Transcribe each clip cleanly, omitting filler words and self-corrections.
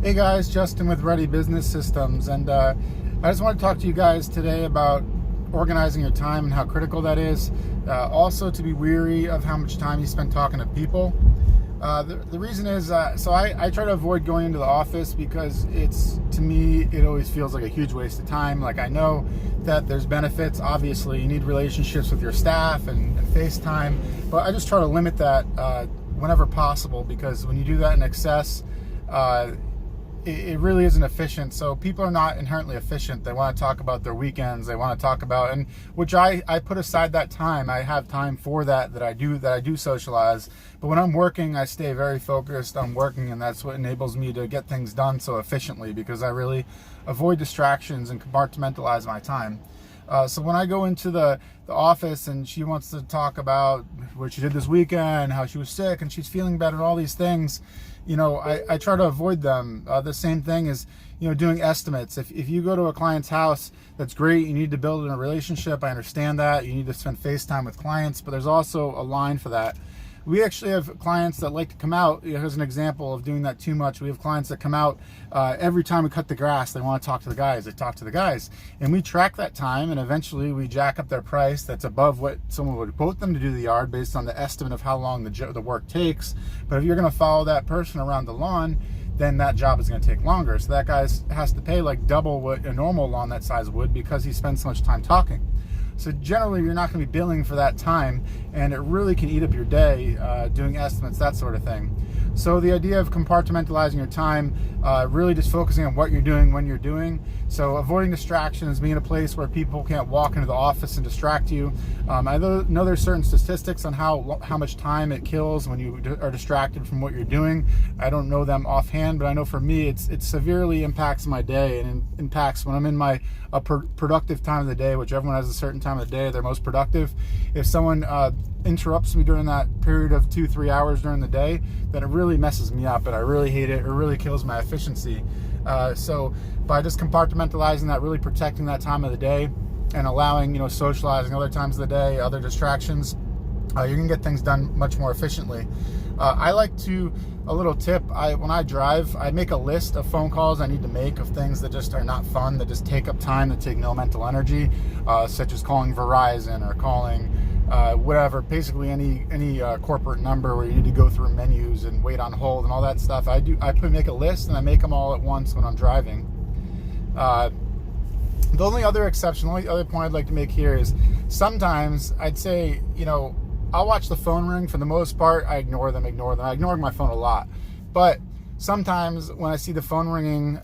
Hey guys, Justin with Ready Business Systems, and I just want to talk to you guys today about organizing your time and how critical that is. Also to be weary of how much time you spend talking to people. The reason is, so I try to avoid going into the office because to me, it always feels like a huge waste of time. Like, I know that there's benefits. Obviously, you need relationships with your staff and FaceTime, but I just try to limit that whenever possible, because when you do that in excess, it really isn't efficient. So people are not inherently efficient. They want to talk about their weekends. They want to talk about, and which I put aside that time. I have time for that I do socialize. But when I'm working, I stay very focused on working, and that's what enables me to get things done so efficiently, because I really avoid distractions and compartmentalize my time. So when I go into the office and she wants to talk about what she did this weekend, how she was sick and she's feeling better, all these things, I try to avoid them. The same thing is, doing estimates. If you go to a client's house, that's great. You need to build a relationship. I understand that. You need to spend FaceTime with clients, but there's also a line for that. We actually have clients that like to come out. Here's an example of doing that too much. We have clients that come out every time we cut the grass. They want to talk to the guys. They talk to the guys. And we track that time, and eventually we jack up their price that's above what someone would quote them to do the yard based on the estimate of how long the work takes. But if you're going to follow that person around the lawn, then that job is going to take longer. So that guy has to pay like double what a normal lawn that size would, because he spends so much time talking. So generally, you're not going to be billing for that time, and it really can eat up your day doing estimates, that sort of thing. So the idea of compartmentalizing your time, really just focusing on what you're doing when you're doing. So avoiding distractions, being in a place where people can't walk into the office and distract you. I know there's certain statistics on how much time it kills when you are distracted from what you're doing. I don't know them offhand, but I know for me, it severely impacts my day, and it impacts when I'm in my productive time of the day, which everyone has a certain time of the day they're most productive. If someone interrupts me during that period of 2-3 hours during the day, then it really messes me up, and I really hate it. It really kills my efficiency. So by just compartmentalizing that, really protecting that time of the day, and allowing socializing other times of the day, other distractions, you can get things done much more efficiently. I like to, a little tip, when I drive, I make a list of phone calls I need to make, of things that just are not fun, that just take up time, that take no mental energy, such as calling Verizon or calling whatever, basically any corporate number where you need to go through menus and wait on hold and all that stuff. I make a list, and I make them all at once when I'm driving. The only other point I'd like to make here is, sometimes I'd say, I'll watch the phone ring. For the most part, I ignore them. I ignore my phone a lot. But sometimes when I see the phone ringing,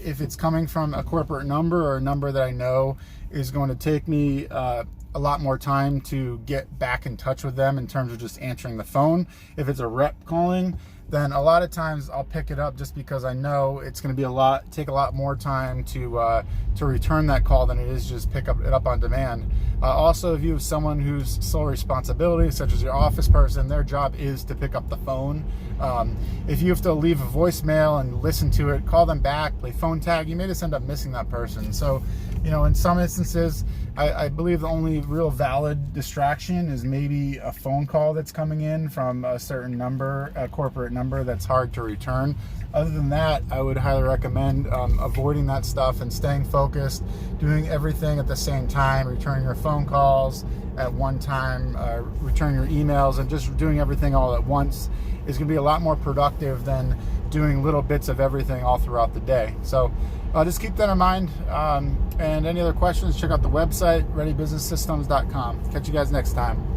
if it's coming from a corporate number or a number that I know is going to take me a lot more time to get back in touch with them in terms of just answering the phone. If it's a rep calling, then a lot of times I'll pick it up, just because I know it's going to take a lot more time to return that call than it is just pick it up on demand. Also, if you have someone whose sole responsibility, such as your office person, their job is to pick up the phone. If you have to leave a voicemail and listen to it, call them back, play phone tag, you may just end up missing that person. So, in some instances, I believe the only real valid distraction is maybe a phone call that's coming in from a certain number, a corporate number that's hard to return. Other than that, I would highly recommend avoiding that stuff and staying focused, doing everything at the same time, returning your phone calls at one time, returning your emails, and just doing everything all at once is going to be a lot more productive than doing little bits of everything all throughout the day. So just keep that in mind. And any other questions, check out the website, readybusinesssystems.com. Catch you guys next time.